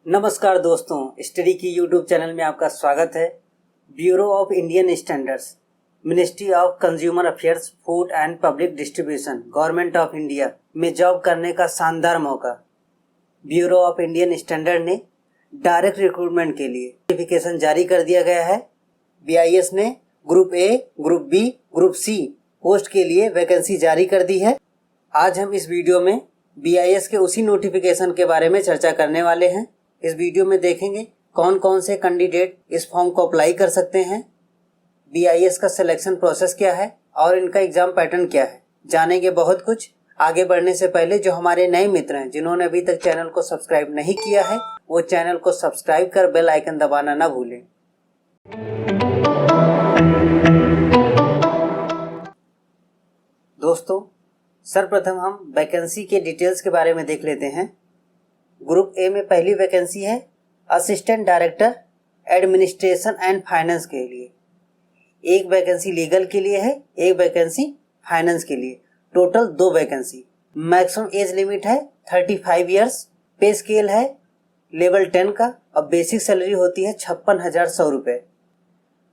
नमस्कार दोस्तों, स्टडी की यूट्यूब चैनल में आपका स्वागत है। Bureau of Indian standards, ministry of consumer affairs, food and public distribution, government of India में जॉब करने का शानदार मौका। ब्यूरो ऑफ इंडियन स्टैंडर्ड ने डायरेक्ट रिक्रूटमेंट के लिए नोटिफिकेशन जारी कर दिया गया है। BIS ने group A, group B, group C post के लिए वैकेंसी जारी कर दी है। आज हम इस वीडियो में BIS के उसी नोटिफिकेशन के बारे में चर्चा करने वाले हैं। इस वीडियो में देखेंगे कौन कौन से कैंडिडेट इस फॉर्म को अप्लाई कर सकते हैं, BIS का सिलेक्शन प्रोसेस क्या है और इनका एग्जाम पैटर्न क्या है। जानेंगे बहुत कुछ। आगे बढ़ने से पहले जो हमारे नए मित्र हैं जिन्होंने अभी तक चैनल को सब्सक्राइब नहीं किया है, वो चैनल को सब्सक्राइब कर बेल आइकन दबाना ना भूलें। दोस्तों, सर्वप्रथम हम वैकेंसी के डिटेल्स के बारे में देख लेते हैं। ग्रुप ए में पहली वैकेंसी है assistant director administration and finance के लिए। एक वैकेंसी लीगल के लिए है, एक वैकेंसी फाइनेंस के लिए। Total 2 vacancy. Maximum age limit है 35 ईयर्स। पे स्केल है लेवल 10 का और बेसिक सैलरी होती है 56,100 रुपये।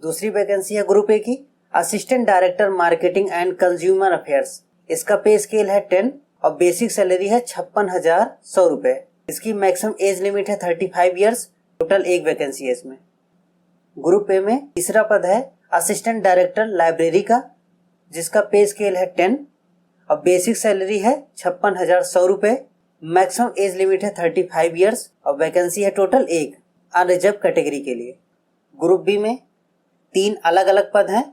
दूसरी वैकेंसी है ग्रुप ए की assistant director marketing and consumer affairs. इसका पे स्केल है 10 और बेसिक सैलरी है 56,100 रुपये। इसकी मैक्सिमम एज लिमिट है 35 ईयर्स। टोटल 1 वैकेंसी है इसमें। ग्रुप ए में तीसरा पद है असिस्टेंट डायरेक्टर लाइब्रेरी का, जिसका पे स्केल है 10 और बेसिक सैलरी है 56,100 रुपये। मैक्सिमम एज लिमिट है 35 ईयर्स और वैकेंसी है टोटल 1 अनरिजर्व कैटेगरी के लिए। ग्रुप बी में 3 अलग अलग पद हैं।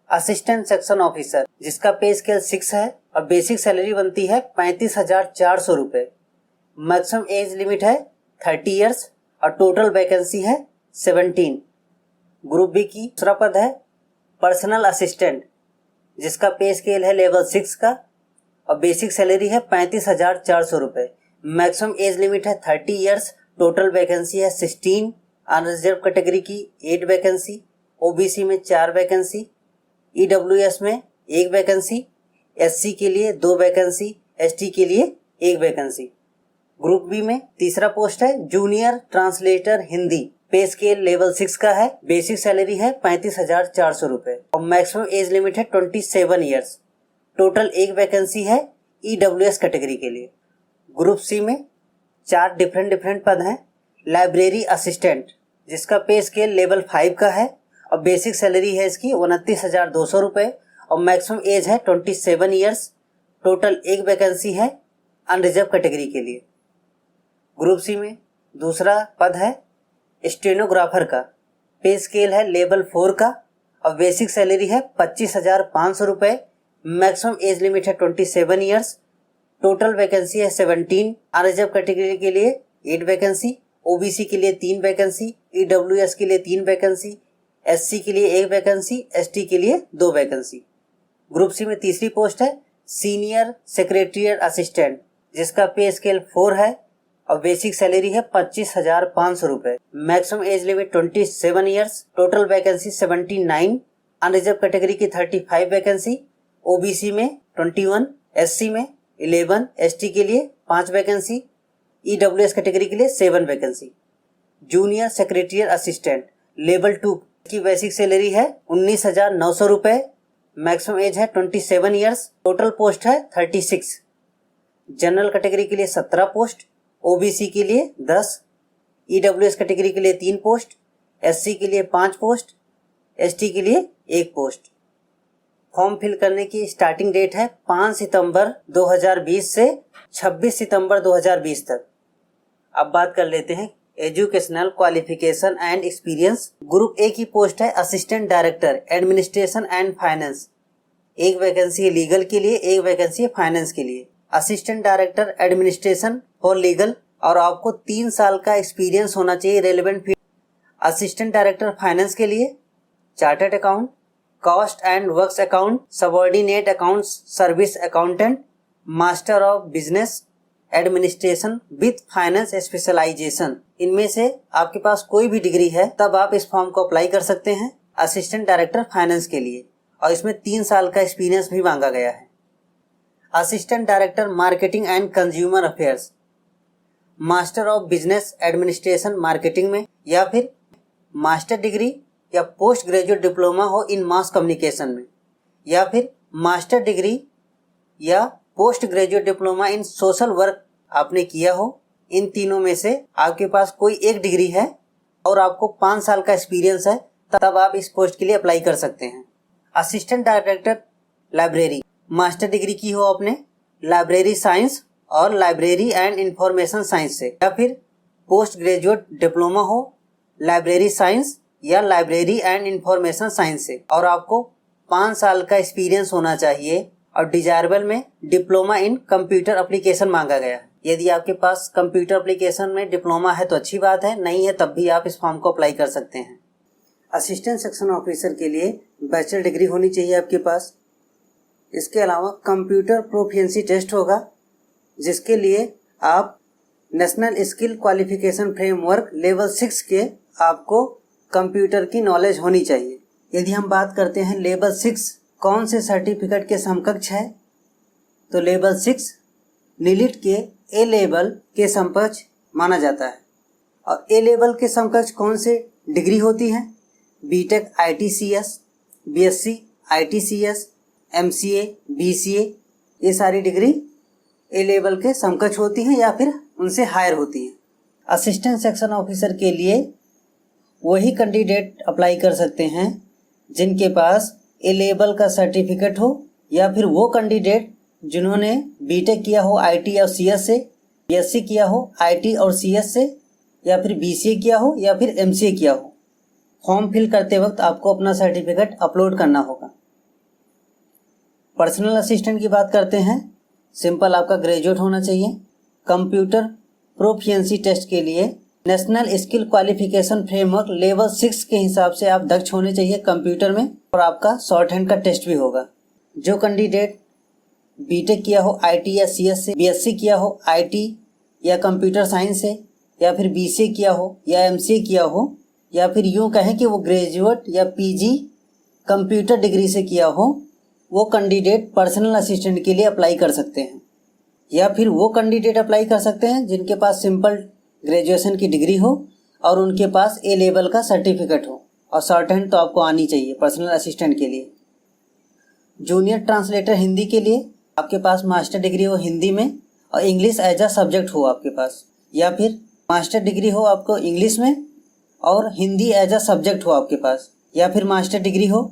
असिस्टेंट सेक्शन ऑफिसर, जिसका पे स्केल 6 है और बेसिक सैलरी बनती है 35,400 रुपये। मैक्सिमम एज लिमिट है 30 ईयर्स और टोटल वैकेंसी है 17। ग्रुप बी की दूसरा पद है पर्सनल असिस्टेंट, जिसका पे स्केल है लेवल 6 का और बेसिक सैलरी है 35,400 रुपये। मैक्सिमम एज लिमिट है 30 ईयर्स। टोटल वैकेंसी है 16। अनरिजर्व कैटेगरी की 8 वैकेंसी, OBC में 4 वैकेंसी, EWS में 1 वैकेंसी, SC के लिए 2 वैकेंसी, ST के लिए 1 वैकेंसी। ग्रुप बी में तीसरा पोस्ट है जूनियर ट्रांसलेटर हिंदी। पे स्केल लेवल 6 का है। बेसिक सैलरी है 35,400 रुपये और मैक्सिमम एज लिमिट है 27 ईयर्स। टोटल 1 वैकेंसी है EWS कैटेगरी के लिए। ग्रुप सी में 4 डिफरेंट पद हैं। लाइब्रेरी असिस्टेंट, जिसका पे स्केल लेवल 5 का है और बेसिक सैलरी है इसकी 29,200 रुपये और मैक्सिमम एज है 27 ईयर्स। टोटल 1 वैकेंसी है अनरिजर्व कैटेगरी के लिए। ग्रुप सी में दूसरा पद है स्टेनोग्राफर का। पे स्केल है लेवल 4 का और बेसिक सैलरी है 25,500 रुपये। मैक्सिमम एज लिमिट है 27 ईयर्स। टोटल वैकेंसी है 17। अनरिजर्व कैटेगरी के लिए 8 वैकेंसी, OBC के लिए 3 वैकेंसी, EWS के लिए 3 वैकेंसी, SC के लिए 1 वैकेंसी, ST के लिए 2 वैकेंसी। ग्रुप सी में तीसरी पोस्ट है सीनियर सेक्रेटरिएट असिस्टेंट, जिसका पे स्केल 4 है और बेसिक सैलरी है 25,500 रुपये। Maximum age limit 27 years. Total vacancy 79। Unreserve category की 35 वैकेंसी, OBC में 21, SC में 11, ST के लिए 5 वैकेंसी, EWS कैटेगरी के लिए 7 vacancy. Junior secretariat assistant level 2 की बेसिक सैलरी है 19,900 रुपये। मैक्सिमम एज है 27 ईयर्स। टोटल पोस्ट है 36। जनरल कैटेगरी के लिए 17 पोस्ट, OBC के लिए 10, EWS कैटेगरी के लिए 3 पोस्ट, SC के लिए 5 पोस्ट, ST के लिए 1 पोस्ट। फॉर्म फिल करने की स्टार्टिंग डेट है 5 सितंबर 2020 से 26 सितंबर 2020 तक। अब बात कर लेते हैं educational qualification and experience. Group A की पोस्ट है assistant director administration and finance. 1 vacancy है लीगल के लिए, 1 वैकेंसी है फाइनेंस के लिए। Assistant director administration for legal और आपको 3 साल का एक्सपीरियंस होना चाहिए relevant field. Assistant director finance के लिए chartered account, cost and works account, subordinate accounts service accountant, master of business administration with finance specialisation. इनमें से आपके पास कोई भी डिग्री है तब आप इस फॉर्म को अप्लाई कर सकते हैं असिस्टेंट डायरेक्टर फाइनेंस के लिए, और इसमें 3 साल का एक्सपीरियंस भी मांगा गया है। Assistant director marketing and consumer affairs, master of business administration marketing में, या फिर मास्टर डिग्री या पोस्ट ग्रेजुएट डिप्लोमा हो इन मास कम्युनिकेशन में, या फिर मास्टर डिग्री या post graduate diploma in social work आपने किया हो। इन तीनों में से आपके पास कोई एक डिग्री है और आपको 5 साल का एक्सपीरियंस है, तब आप इस पोस्ट के लिए अप्लाई कर सकते हैं। Assistant director library, master degree की हो आपने लाइब्रेरी साइंस और लाइब्रेरी एंड इंफॉर्मेशन साइंस से, या फिर पोस्ट ग्रेजुएट डिप्लोमा हो लाइब्रेरी साइंस या लाइब्रेरी एंड इंफॉर्मेशन साइंस से, और आपको 5 साल का एक्सपीरियंस होना चाहिए, और डिजायरेबल में डिप्लोमा इन कंप्यूटर एप्लीकेशन मांगा गया है। यदि आपके पास कंप्यूटर एप्लीकेशन में डिप्लोमा है तो अच्छी बात है, नहीं है तब भी आप इस फॉर्म को अप्लाई कर सकते हैं। असिस्टेंट सेक्शन ऑफिसर के लिए बैचलर डिग्री होनी चाहिए आपके पास। इसके अलावा कंप्यूटर प्रोफिशिएंसी टेस्ट होगा, जिसके लिए आप national skill qualification framework level 6 के आपको कंप्यूटर की नॉलेज होनी चाहिए। यदि हम बात करते हैं लेवल 6 कौन से सर्टिफिकेट के समकक्ष है, तो लेवल 6 नीलिट के ए लेवल के समकक्ष माना जाता है। और ए लेवल के समकक्ष कौन से डिग्री होती है? BTech ITCS, BSc ITCS, MCA, BCA, ये सारी डिग्री ए लेवल के समकक्ष होती हैं या फिर उनसे हायर होती हैं। असिस्टेंट सेक्शन ऑफिसर के लिए वही कैंडिडेट अप्लाई कर सकते हैं जिनके पास ए लेवल का सर्टिफिकेट हो, या फिर वो कैंडिडेट जिन्होंने बीटेक किया हो IT और CS से, BSc किया हो IT और CS से, या फिर BCA किया हो या फिर MCA किया हो। फॉर्म फिल करते वक्त आपको अपना सर्टिफिकेट अपलोड करना होगा। पर्सनल असिस्टेंट की बात करते हैं, सिंपल आपका ग्रेजुएट होना चाहिए। कंप्यूटर प्रोफिशिएंसी टेस्ट के लिए national skill qualification framework level 6 के हिसाब से आप दक्ष होने चाहिए कंप्यूटर में, और आपका शॉर्ट हैंड का टेस्ट भी होगा। जो कैंडिडेट बीटेक किया हो IT या CS से, BSc किया हो IT या कंप्यूटर साइंस से, या फिर BCA किया हो या MCA किया हो, या फिर यूँ कहें कि वो ग्रेजुएट या PG कंप्यूटर डिग्री से किया हो, वो कैंडिडेट पर्सनल असिस्टेंट के लिए अप्लाई कर सकते हैं। या फिर वो कैंडिडेट अप्लाई कर सकते हैं जिनके पास सिंपल ग्रेजुएशन की डिग्री हो और उनके पास ए लेवल का सर्टिफिकेट हो, और शॉर्ट हैंड तो आपको आनी चाहिए पर्सनल असिस्टेंट के लिए। जूनियर ट्रांसलेटर हिंदी के लिए आपके पास मास्टर डिग्री हो हिंदी में और इंग्लिश एज अ सब्जेक्ट हो आपके पास, या फिर मास्टर डिग्री हो आपको इंग्लिश में और हिंदी एज अ सब्जेक्ट हो आपके पास, या फिर मास्टर डिग्री हो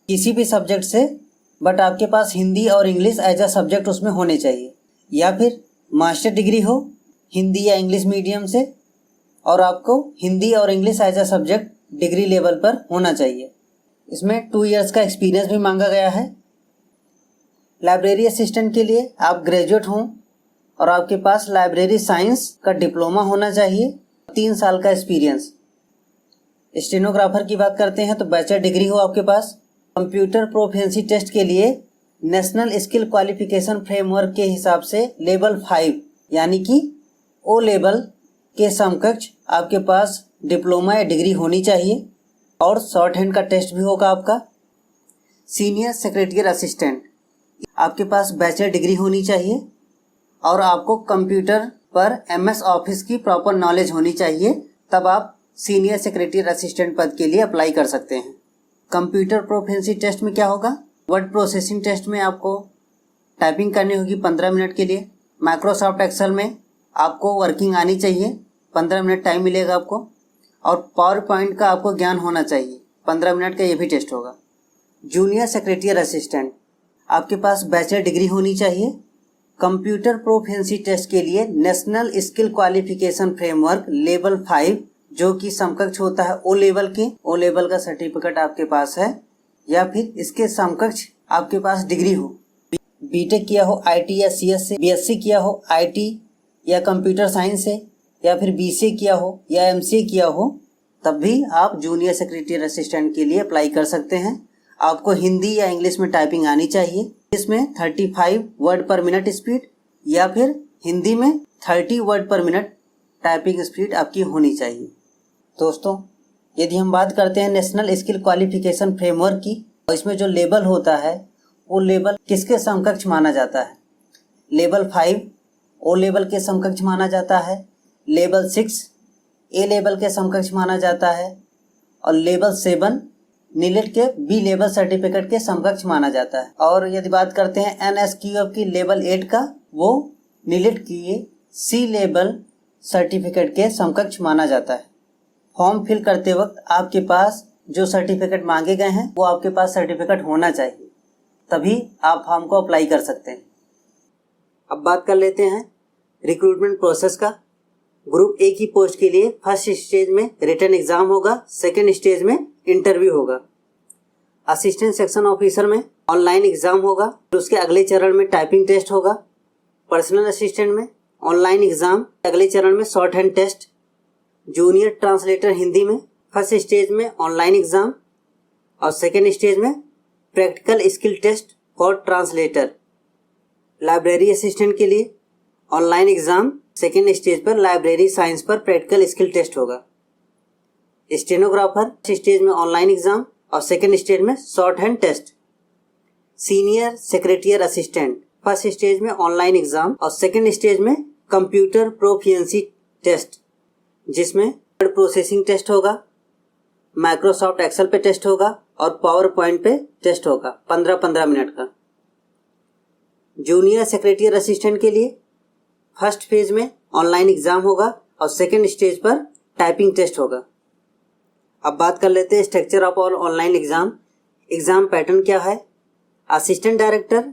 किसी भी सब्जेक्ट से बट आपके पास हिंदी और इंग्लिश एज अ सब्जेक्ट उसमें होने चाहिए, या फिर मास्टर डिग्री हो हिंदी या इंग्लिश मीडियम से और आपको हिंदी और English as a subject degree level पर होना चाहिए। इसमें 2 इयर्स का एक्सपीरियंस भी मांगा गया है। लाइब्रेरी असिस्टेंट के लिए आप ग्रेजुएट हों और आपके पास लाइब्रेरी साइंस का डिप्लोमा होना चाहिए, 3 साल का एक्सपीरियंस। स्टेनोग्राफर की बात करते हैं तो बैचलर डिग्री हो आपके पास। कंप्यूटर प्रोफिशिएंसी टेस्ट के लिए नेशनल स्किल क्वालिफिकेशन फ्रेमवर्क के हिसाब से लेवल 5 यानी कि ओ लेवल के समकक्ष आपके पास डिप्लोमा या डिग्री होनी चाहिए, और शॉर्ट हैंड का टेस्ट भी होगा आपका। सीनियर सेक्रेटरी असिस्टेंट आपके पास बैचलर डिग्री होनी चाहिए और आपको कंप्यूटर पर MS ऑफिस की प्रॉपर नॉलेज होनी चाहिए, तब आप सीनियर सेक्रेटरी असिस्टेंट पद के लिए अप्लाई कर सकते हैं। कंप्यूटर प्रोफिशिएंसी टेस्ट में क्या होगा? वर्ड प्रोसेसिंग टेस्ट में आपको टाइपिंग करनी होगी 15 मिनट के लिए। माइक्रोसॉफ्ट एक्सेल में आपको वर्किंग आनी चाहिए, 15 मिनट टाइम मिलेगा आपको, और पावर पॉइंट का आपको ज्ञान होना चाहिए, 15 मिनट का ये भी टेस्ट होगा। जूनियर सेक्रेटरी असिस्टेंट आपके पास बैचलर डिग्री होनी चाहिए। कंप्यूटर प्रोफिशिएंसी टेस्ट के लिए national skill qualification framework level 5 जो कि समकक्ष होता है ओ लेवल के, ओ लेवल का सर्टिफिकेट आपके पास है, या फिर इसके समकक्ष आपके पास डिग्री हो। बीटेक किया हो IT या CS से, BSc किया हो IT या कंप्यूटर साइंस से, या फिर BCA किया हो या MCA किया हो, तब भी आप जूनियर सेक्रेटरी असिस्टेंट के लिए अप्लाई कर सकते हैं। आपको हिंदी या इंग्लिश में टाइपिंग आनी चाहिए, इसमें 35 वर्ड पर मिनट स्पीड, या फिर हिंदी में 30 वर्ड पर मिनट टाइपिंग स्पीड आपकी होनी चाहिए। दोस्तों, यदि हम बात करते हैं नेशनल स्किल क्वालिफिकेशन फ्रेमवर्क की, और इसमें जो लेवल होता है वो लेवल किसके समकक्ष माना जाता है? लेवल 5 ओ लेवल के समकक्ष माना जाता है, लेवल 6 ए लेवल के समकक्ष माना जाता है और लेवल 7 नीलिट के बी लेवल सर्टिफिकेट के समकक्ष माना जाता है। और यदि बात करते हैं NSQF की लेवल 8 का, वो नीलिट की सी लेवल सर्टिफिकेट के समकक्ष माना जाता है। फॉर्म फिल करते वक्त आपके पास जो सर्टिफिकेट मांगे गए हैं वो आपके पास सर्टिफिकेट होना चाहिए, तभी आप फॉर्म को अप्लाई कर सकते हैं। अब बात कर लेते हैं रिक्रूटमेंट प्रोसेस का। ग्रुप ए की पोस्ट के लिए फर्स्ट स्टेज में रिटन एग्जाम होगा, सेकेंड स्टेज में इंटरव्यू होगा। असिस्टेंट सेक्शन ऑफिसर में ऑनलाइन एग्जाम होगा, फिर उसके अगले चरण में टाइपिंग टेस्ट होगा। पर्सनल असिस्टेंट में ऑनलाइन एग्जाम, अगले चरण में shorthand test. Junior translator Hindi में फर्स्ट स्टेज में ऑनलाइन एग्जाम और सेकेंड स्टेज में practical skill test for translator. Library assistant के लिए ऑनलाइन एग्जाम, सेकेंड स्टेज पर लाइब्रेरी साइंस पर प्रैक्टिकल स्किल टेस्ट होगा। स्टेनोग्राफर स्टेज में ऑनलाइन एग्जाम और सेकेंड स्टेज में shorthand test. Senior secretarial assistant first stage में ऑनलाइन एग्जाम और सेकेंड स्टेज में कंप्यूटर प्रोफिशिएंसी टेस्ट, जिसमें वर्ड प्रोसेसिंग टेस्ट होगा, माइक्रोसॉफ्ट एक्सेल पे टेस्ट होगा और पावर पॉइंट पे टेस्ट होगा 15-15 मिनट का। जूनियर सेक्रेटरियल असिस्टेंट के लिए फर्स्ट फेज में ऑनलाइन एग्जाम होगा और सेकेंड स्टेज पर टाइपिंग टेस्ट होगा। अब बात कर लेते हैं structure of online exam. Exam pattern क्या है? Assistant director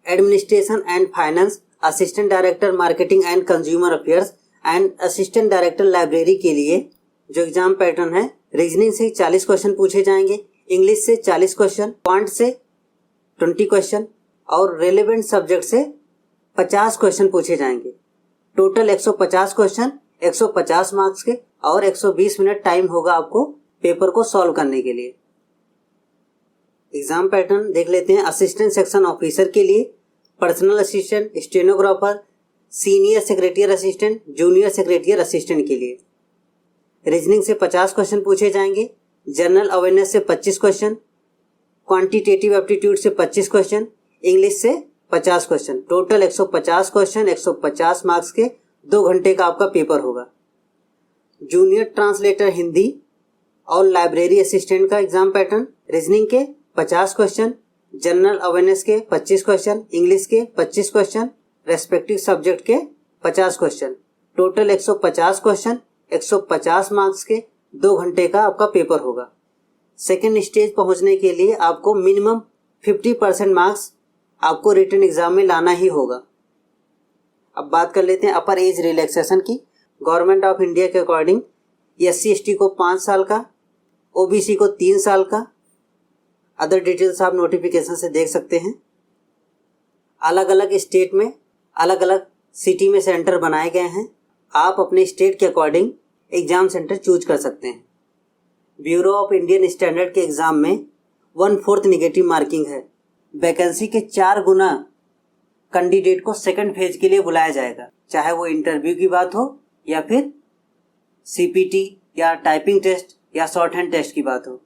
administration and finance, assistant director marketing and consumer affairs and assistant director library के लिए जो एग्जाम पैटर्न है, रीजनिंग से 40 क्वेश्चन पूछे जाएंगे, इंग्लिश से 40 क्वेश्चन, क्वांट से 20 क्वेश्चन और रेलेवेंट सब्जेक्ट से 50 क्वेश्चन पूछे जाएंगे। टोटल 150 क्वेश्चन, 150 मार्क्स के और 120 मिनट टाइम होगा आपको पेपर को सॉल्व करने के लिए। एग्जाम पैटर्न देख लेते हैं। असिस्टेंट सेक्शन ऑफिसर के लिए personal assistant, stenographer, senior secretarial assistant, junior secretarial assistant के लिए रीजनिंग से 50 क्वेश्चन पूछे जाएंगे, जनरल अवेयरनेस से 25 क्वेश्चन, क्वांटिटेटिव एप्टीट्यूड से 25 क्वेश्चन, इंग्लिश से 50 क्वेश्चन। टोटल 150 क्वेश्चन, 150 मार्क्स के 2 घंटे का आपका पेपर होगा। जूनियर ट्रांसलेटर हिंदी और लाइब्रेरी असिस्टेंट का एग्जाम पैटर्न, रीजनिंग के 50 क्वेश्चन, जनरल अवेयरनेस के 25 क्वेश्चन, इंग्लिश के 25 क्वेश्चन, रेस्पेक्टिव सब्जेक्ट के 50 क्वेश्चन। टोटल 150 क्वेश्चन, 150 मार्क्स के 2 घंटे का आपका पेपर होगा। सेकेंड स्टेज पहुंचने के लिए आपको मिनिमम 50% मार्क्स आपको रिटन एग्जाम में लाना ही होगा। अब बात कर लेते हैं अपर एज रिलैक्सेशन की। गवर्नमेंट ऑफ इंडिया के अकॉर्डिंग SC/ST को 5 साल का, OBC को 3 साल का। अदर डिटेल्स आप नोटिफिकेशन से देख सकते हैं। अलग अलग स्टेट में अलग अलग सिटी में सेंटर बनाए गए हैं। आप अपने स्टेट के अकॉर्डिंग एग्जाम सेंटर चूज कर सकते हैं। ब्यूरो ऑफ इंडियन स्टैंडर्ड के एग्जाम में 1/4 निगेटिव मार्किंग है। वैकेंसी के 4 गुना कैंडिडेट को सेकंड फेज के लिए बुलाया जाएगा, चाहे वो इंटरव्यू की बात हो या फिर CPT या टाइपिंग टेस्ट या शॉर्ट हैंड टेस्ट की बात हो।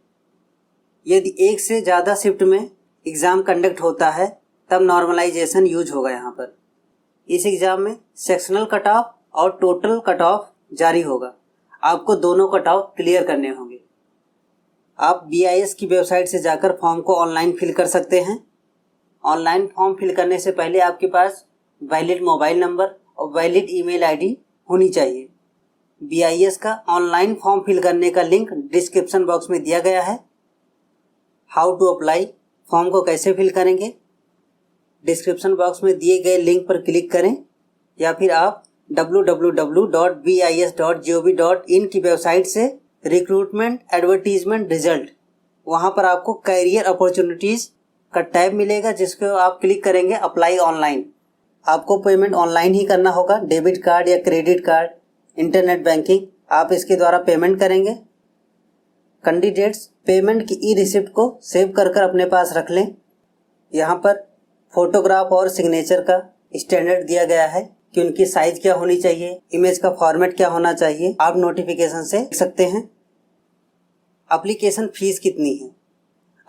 यदि एक से ज़्यादा शिफ्ट में एग्ज़ाम कंडक्ट होता है तब नॉर्मलाइजेशन यूज होगा यहाँ पर। इस एग्ज़ाम में सेक्शनल कट ऑफ और टोटल कट ऑफ जारी होगा। आपको दोनों कट ऑफ क्लियर करने होंगे। आप BIS की वेबसाइट से जाकर फॉर्म को ऑनलाइन फिल कर सकते हैं। ऑनलाइन फॉर्म फिल करने से पहले आपके पास वैलिड मोबाइल नंबर और वैलिड ईमेल आईडी होनी चाहिए। BIS का ऑनलाइन फॉर्म फिल करने का लिंक डिस्क्रिप्शन बॉक्स में दिया गया है। हाउ टू अप्लाई, फॉर्म को कैसे फिल करेंगे, डिस्क्रिप्शन बॉक्स में दिए गए लिंक पर क्लिक करें या फिर आप www.bis.gov.in की वेबसाइट से रिक्रूटमेंट एडवर्टीजमेंट रिजल्ट, वहाँ पर आपको कैरियर अपॉर्चुनिटीज़ का टैब मिलेगा जिसको आप क्लिक करेंगे अप्लाई ऑनलाइन। आपको पेमेंट ऑनलाइन ही करना होगा। डेबिट कार्ड या क्रेडिट कार्ड, इंटरनेट बैंकिंग, आप इसके द्वारा पेमेंट करेंगे। कैंडिडेट्स पेमेंट की ई-रिसिप्ट को सेव कर अपने पास रख लें। यहाँ पर फोटोग्राफ और सिग्नेचर का स्टैंडर्ड दिया गया है कि उनकी साइज क्या होनी चाहिए, इमेज का फॉर्मेट क्या होना चाहिए, आप नोटिफिकेशन से देख सकते हैं। एप्लीकेशन फीस कितनी है?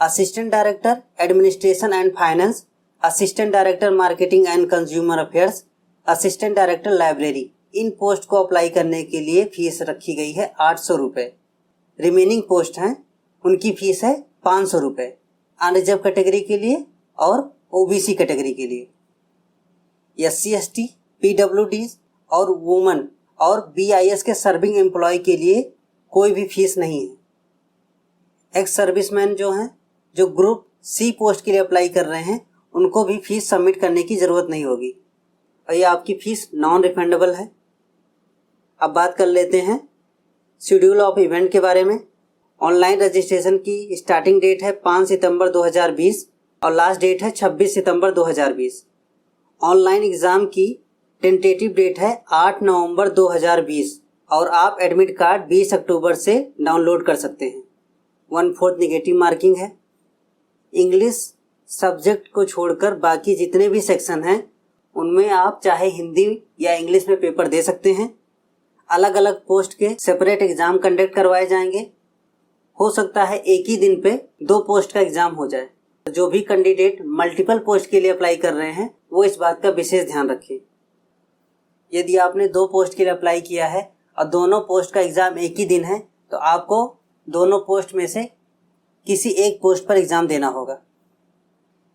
Assistant director administration and finance, assistant director marketing and consumer affairs, assistant director library, in post को अप्लाई करने के लिए फीस रखी गई है 800 रुपये। रिमेनिंग पोस्ट हैं उनकी फीस है 500 रुपये, अनरिजर्व कैटेगरी के लिए और ओबीसी कैटेगरी के लिए। SC/ST, PWD और वुमन और BIS के सर्विंग एम्प्लॉय के लिए कोई भी फीस नहीं है। एक्स सर्विसमैन जो हैं, जो ग्रुप C पोस्ट के लिए अप्लाई कर रहे हैं, उनको भी फीस सबमिट करने की ज़रूरत नहीं होगी और ये आपकी फ़ीस नॉन रिफंडेबल है। अब बात कर लेते हैं शेड्यूल ऑफ इवेंट के बारे में। ऑनलाइन रजिस्ट्रेशन की स्टार्टिंग डेट है 5 सितंबर 2020 और लास्ट डेट है 26 सितंबर 2020। ऑनलाइन एग्ज़ाम की टेंटेटिव डेट है 8 नवंबर 2020 और आप एडमिट कार्ड 20 अक्टूबर से डाउनलोड कर सकते हैं। 1/4 नेगेटिव मार्किंग है। इंग्लिश सब्जेक्ट को छोड़कर बाकी जितने भी सेक्शन हैं उनमें आप चाहे हिंदी या इंग्लिश में पेपर दे सकते हैं। अलग अलग पोस्ट के सेपरेट एग्ज़ाम कंडक्ट करवाए जाएंगे। हो सकता है एक ही दिन पे 2 पोस्ट का एग्ज़ाम हो जाए। जो भी कैंडिडेट मल्टीपल पोस्ट के लिए अप्लाई कर रहे हैं वो इस बात का विशेष ध्यान रखें। यदि आपने 2 पोस्ट के लिए अप्लाई किया है और दोनों पोस्ट का एग्ज़ाम एक ही दिन है तो आपको दोनों पोस्ट में से किसी एक पोस्ट पर एग्ज़ाम देना होगा।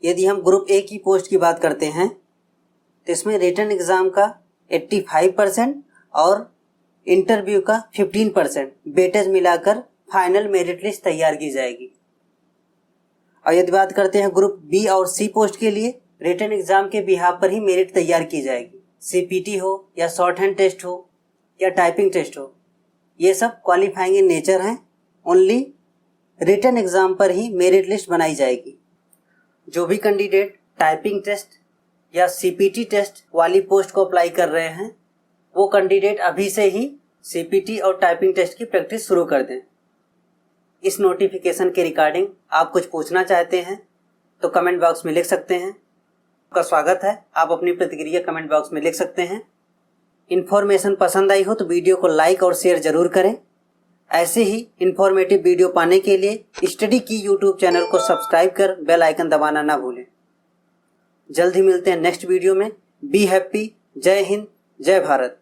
यदि हम ग्रुप A की पोस्ट की बात करते हैं तो इसमें रिटन एग्ज़ाम का 85% और इंटरव्यू का 15% वेटेज मिलाकर फाइनल मेरिट लिस्ट तैयार की जाएगी। और यदि बात करते हैं ग्रुप B और C पोस्ट के लिए, रिटन एग्ज़ाम के बिहाफ पर ही मेरिट तैयार की जाएगी। CPT हो या शॉर्ट हैंड टेस्ट हो या टाइपिंग टेस्ट हो, ये सब क्वालिफाइंग इन नेचर हैं। ओनली रिटन एग्ज़ाम पर ही मेरिट लिस्ट बनाई जाएगी। जो भी कैंडिडेट टाइपिंग टेस्ट या CPT टेस्ट वाली पोस्ट को अप्लाई कर रहे हैं वो कैंडिडेट अभी से ही CPT और टाइपिंग टेस्ट की प्रैक्टिस शुरू कर दें। इस नोटिफिकेशन के रिगार्डिंग आप कुछ पूछना चाहते हैं तो कमेंट बॉक्स में लिख सकते हैं। आपका स्वागत है, आप अपनी प्रतिक्रिया कमेंट बॉक्स में लिख सकते हैं। इन्फॉर्मेशन पसंद आई हो तो वीडियो को लाइक और शेयर ज़रूर करें। ऐसे ही इन्फॉर्मेटिव वीडियो पाने के लिए स्टडी की यूट्यूब चैनल को सब्सक्राइब कर बेल आइकन दबाना ना भूलें। जल्द ही मिलते हैं नेक्स्ट वीडियो में। Be happy. जय हिंद, जय भारत।